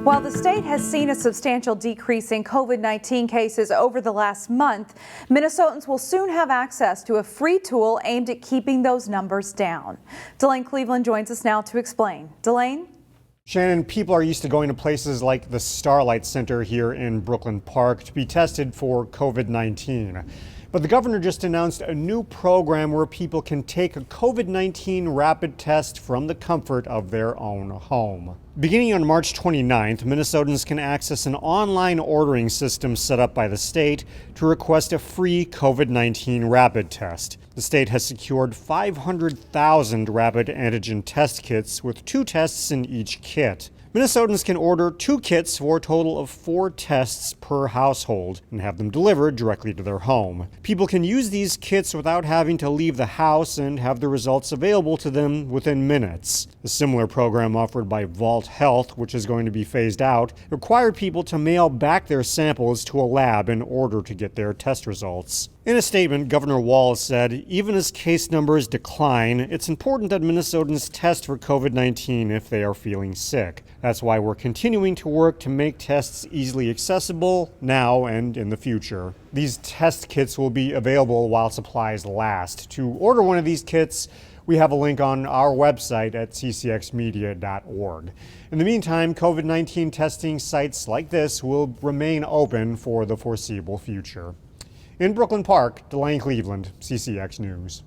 While the state has seen a substantial decrease in COVID-19 cases over the last month, Minnesotans will soon have access to a free tool aimed at keeping those numbers down. Delane Cleveland joins us now to explain. Delane? Shannon, people are used to going to places like the Starlight Center here in Brooklyn Park to be tested for COVID-19. But the governor just announced a new program where people can take a COVID-19 rapid test from the comfort of their own home. Beginning on March 29th, Minnesotans can access an online ordering system set up by the state to request a free COVID-19 rapid test. The state has secured 500,000 rapid antigen test kits with 2 tests in each kit. Minnesotans can order 2 kits for a total of 4 tests per household and have them delivered directly to their home. People can use these kits without having to leave the house and have the results available to them within minutes. A similar program offered by Vault Health, which is going to be phased out, required people to mail back their samples to a lab in order to get their test results. In a statement, Governor Walz said, even as case numbers decline, it's important that Minnesotans test for COVID-19 if they are feeling sick. That's why we're continuing to work to make tests easily accessible now and in the future. These test kits will be available while supplies last. To order one of these kits, we have a link on our website at ccxmedia.org. In the meantime, COVID-19 testing sites like this will remain open for the foreseeable future. In Brooklyn Park, Delane Cleveland, CCX News.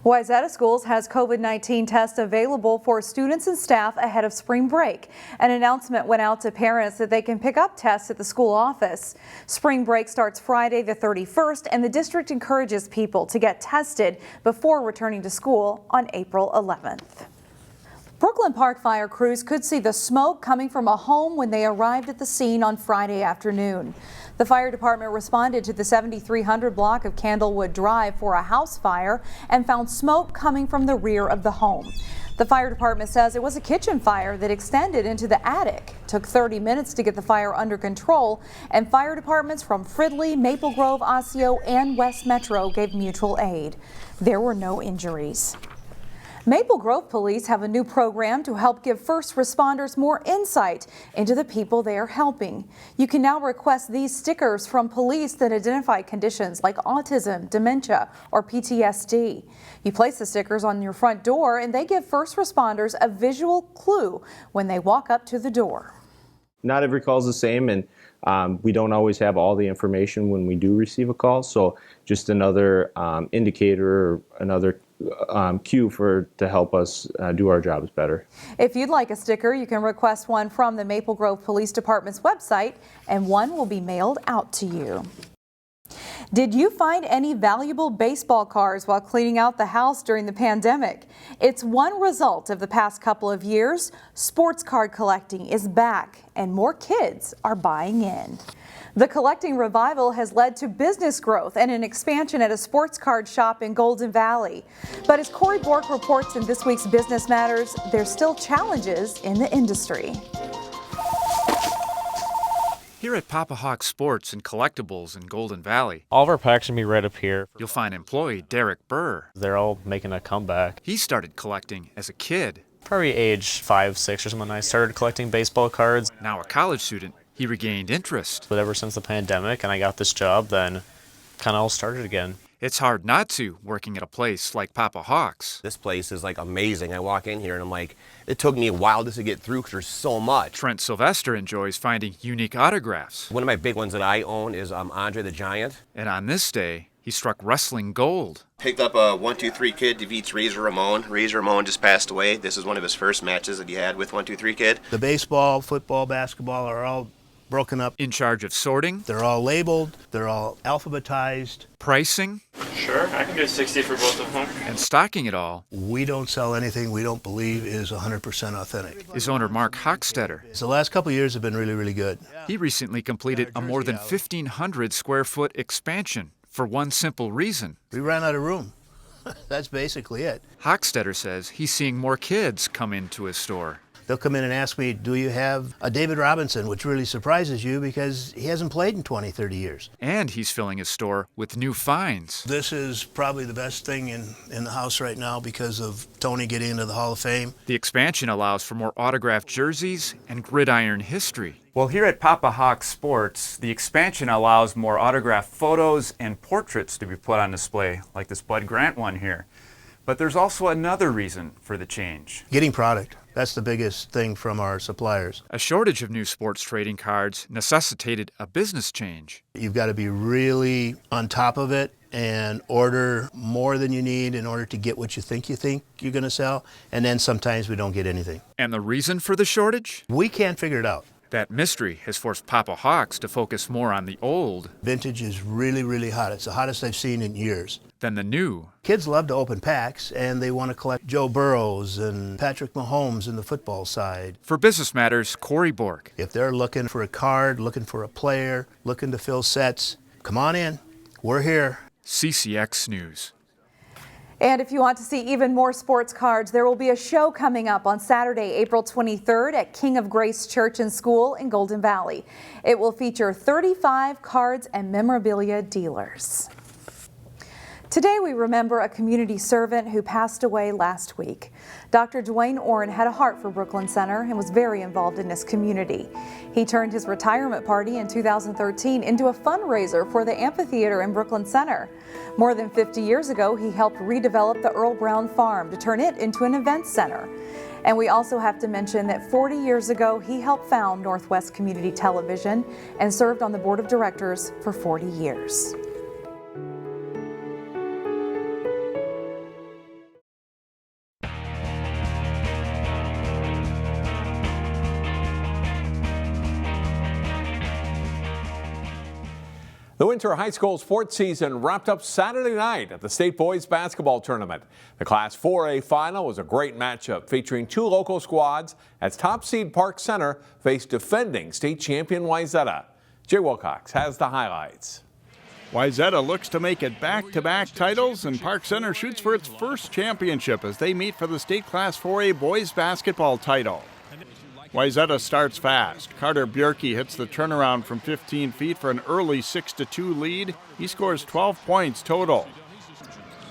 Wayzata Schools has COVID-19 tests available for students and staff ahead of spring break. An announcement went out to parents that they can pick up tests at the school office. Spring break starts Friday the 31st, and the district encourages people to get tested before returning to school on April 11th. Brooklyn Park fire crews could see the smoke coming from a home when they arrived at the scene on Friday afternoon. The fire department responded to the 7300 block of Candlewood Drive for a house fire and found smoke coming from the rear of the home. The fire department says it was a kitchen fire that extended into the attic. It took 30 minutes to get the fire under control, and fire departments from Fridley, Maple Grove, Osseo, and West Metro gave mutual aid. There were no injuries. Maple Grove police have a new program to help give first responders more insight into the people they are helping. You can now request these stickers from police that identify conditions like autism, dementia, or PTSD. You place the stickers on your front door and they give first responders a visual clue when they walk up to the door. Not every call is the same, and we don't always have all the information when we do receive a call, so just another indicator, or another cue to help us do our jobs better. If you'd like a sticker, you can request one from the Maple Grove Police Department's website, and one will be mailed out to you. Did you find any valuable baseball cards while cleaning out the house during the pandemic? It's one result of the past couple of years. Sports card collecting is back, and more kids are buying in. The collecting revival has led to business growth and an expansion at a sports card shop in Golden Valley. But as Corey Bork reports in this week's Business Matters, there's still challenges in the industry. Here at Papa Hawk Sports and Collectibles in Golden Valley, all of our packs can be right up here. You'll find employee Derek Burr. They're all making a comeback. He started collecting as a kid. Probably age 5, 6 or something. I started collecting baseball cards. Now a college student, he regained interest. But ever since the pandemic and I got this job, then kind of all started again. It's hard not to, working at a place like Papa Hawk's. This place is like amazing. I walk in here and I'm like, it took me a while just to get through because there's so much. Trent Sylvester enjoys finding unique autographs. One of my big ones that I own is Andre the Giant. And on this day, he struck wrestling gold. Picked up a 1-2-3 Kid defeats Razor Ramon. Razor Ramon just passed away. This is one of his first matches that he had with 1-2-3 Kid. The baseball, football, basketball are all broken up. In charge of sorting. They're all labeled. They're all alphabetized. Pricing. Sure, I can do 60 for both of them. And stocking it all. We don't sell anything we don't believe is 100% authentic. Is owner Mark Hochstetter. The last couple of years have been really, really good. He recently completed a more than 1,500 square foot expansion for one simple reason. We ran out of room. That's basically it. Hochstetter says he's seeing more kids come into his store. They'll come in and ask me, do you have a David Robinson, which really surprises you because he hasn't played in 20, 30 years. And he's filling his store with new finds. This is probably the best thing in the house right now because of Tony getting into the Hall of Fame. The expansion allows for more autographed jerseys and gridiron history. Well, here at Papa Hawk Sports, the expansion allows more autographed photos and portraits to be put on display, like this Bud Grant one here. But there's also another reason for the change. Getting product. That's the biggest thing from our suppliers. A shortage of new sports trading cards necessitated a business change. You've got to be really on top of it and order more than you need in order to get what you think you're going to sell. And then sometimes we don't get anything. And the reason for the shortage? We can't figure it out. That mystery has forced Papa Hawks to focus more on the old. Vintage is really, really hot. It's the hottest I've seen in years. Than the new. Kids love to open packs, and they want to collect Joe Burrows and Patrick Mahomes in the football side. For Business Matters, Corey Bork. If they're looking for a card, looking for a player, looking to fill sets, come on in. We're here. CCX News. And if you want to see even more sports cards, there will be a show coming up on Saturday, April 23rd at King of Grace Church and School in Golden Valley. It will feature 35 cards and memorabilia dealers. Today we remember a community servant who passed away last week. Dr. Duane Orn had a heart for Brooklyn Center and was very involved in this community. He turned his retirement party in 2013 into a fundraiser for the amphitheater in Brooklyn Center. More than 50 years ago, he helped redevelop the Earl Brown Farm to turn it into an event center. And we also have to mention that 40 years ago, he helped found Northwest Community Television and served on the board of directors for 40 years. The winter high school sports season wrapped up Saturday night at the state boys basketball tournament. The Class 4A final was a great matchup featuring two local squads as top seed Park Center faced defending state champion Wayzata. Jay Wilcox has the highlights. Wayzata looks to make it back-to-back titles, and Park Center shoots for its first championship as they meet for the state Class 4A boys basketball title. Wayzata starts fast. Carter Bjerke hits the turnaround from 15 feet for an early 6-2 lead. He scores 12 points total.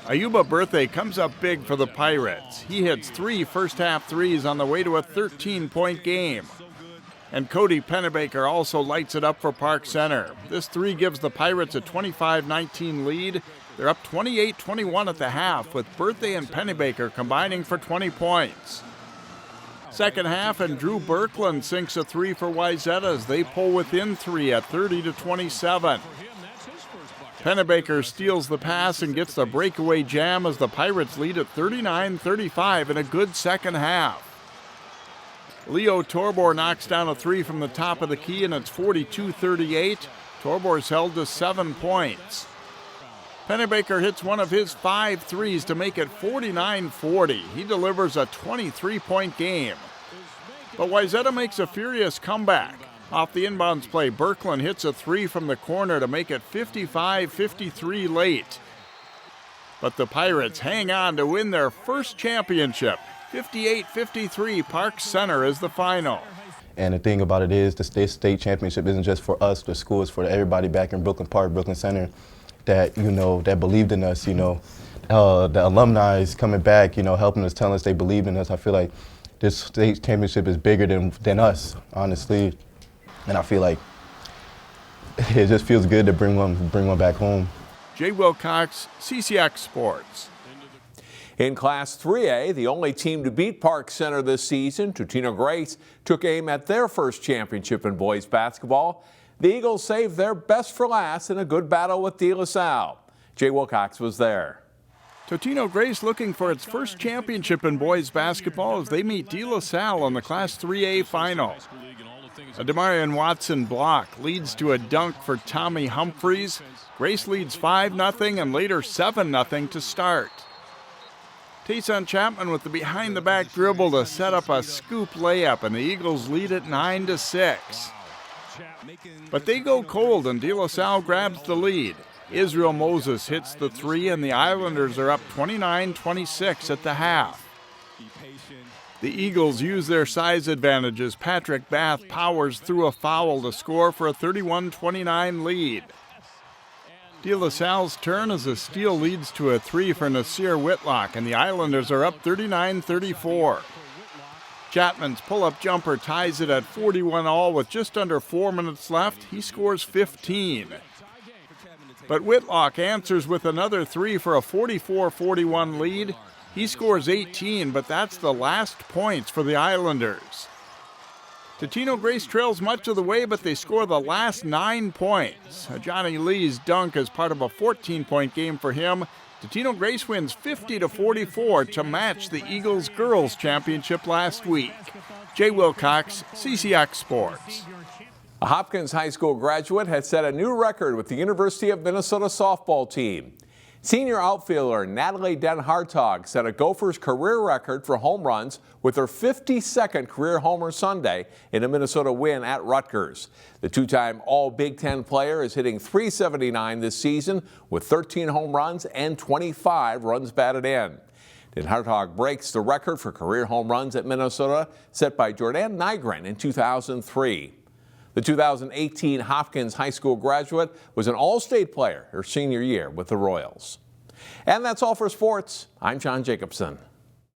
Ayuba Berthe comes up big for the Pirates. He hits 3 first-half threes on the way to a 13-point game. And Cody Pennebaker also lights it up for Park Center. This 3 gives the Pirates a 25-19 lead. They're up 28-21 at the half, with Berthe and Pennebaker combining for 20 points. Second half, and Drew Birkland sinks a 3 for Wayzata as they pull within 3 at 30-27. Pennebaker steals the pass and gets the breakaway jam as the Pirates lead at 39-35 in a good second half. Leo Torbor knocks down a 3 from the top of the key, and it's 42-38. Torbor's held to 7 points. Pennebaker hits one of his 5 threes to make it 49-40. He delivers a 23-point game. But Wayzata makes a furious comeback. Off the inbounds play, Birkland hits a 3 from the corner to make it 55-53 late. But the Pirates hang on to win their first championship. 58-53, Park Center is the final. And the thing about it is, the state championship isn't just for us, the school is for everybody back in Brooklyn Park, Brooklyn Center, that, that believed in us, the alumni is coming back, helping us, telling us they believed in us. I feel like this state championship is bigger than us, honestly. And I feel like it just feels good to bring one back home. Jay Wilcox, CCX Sports. In Class 3A, the only team to beat Park Center this season, Totino-Grace, took aim at their first championship in boys basketball. The Eagles saved their best for last in a good battle with De La Salle. Jay Wilcox was there. Totino-Grace looking for its first championship in boys basketball as they meet De La Salle in the Class 3A final. A Demarion Watson block leads to a dunk for Tommy Humphreys. Grace leads 5-0 and later 7-0 to start. Tayson Chapman with the behind-the-back dribble to set up a scoop layup, and the Eagles lead at 9-6. But they go cold, and De La Salle grabs the lead. Israel Moses hits the 3, and the Islanders are up 29-26 at the half. The Eagles use their size advantage as Patrick Bath powers through a foul to score for a 31-29 lead. De La Salle's turn as a steal leads to a three for Nasir Whitlock, and the Islanders are up 39-34. Chapman's pull-up jumper ties it at 41-all with just under 4 minutes left. He scores 15. But Whitlock answers with another three for a 44-41 lead. He scores 18, but that's the last points for the Islanders. Totino-Grace trails much of the way, but they score the last 9 points. Johnny Lee's dunk is part of a 14-point game for him. Totino-Grace wins 50-44 to match the Eagles Girls Championship last week. Jay Wilcox, CCX Sports. A Hopkins High School graduate has set a new record with the University of Minnesota softball team. Senior outfielder Natalie DenHartog set a Gophers career record for home runs with her 52nd career homer Sunday in a Minnesota win at Rutgers. The two-time All-Big Ten player is hitting .379 this season with 13 home runs and 25 runs batted in. DenHartog breaks the record for career home runs at Minnesota set by Jordan Nygren in 2003. The 2018 Hopkins High School graduate was an All-State player her senior year with the Royals. And that's all for sports. I'm John Jacobson.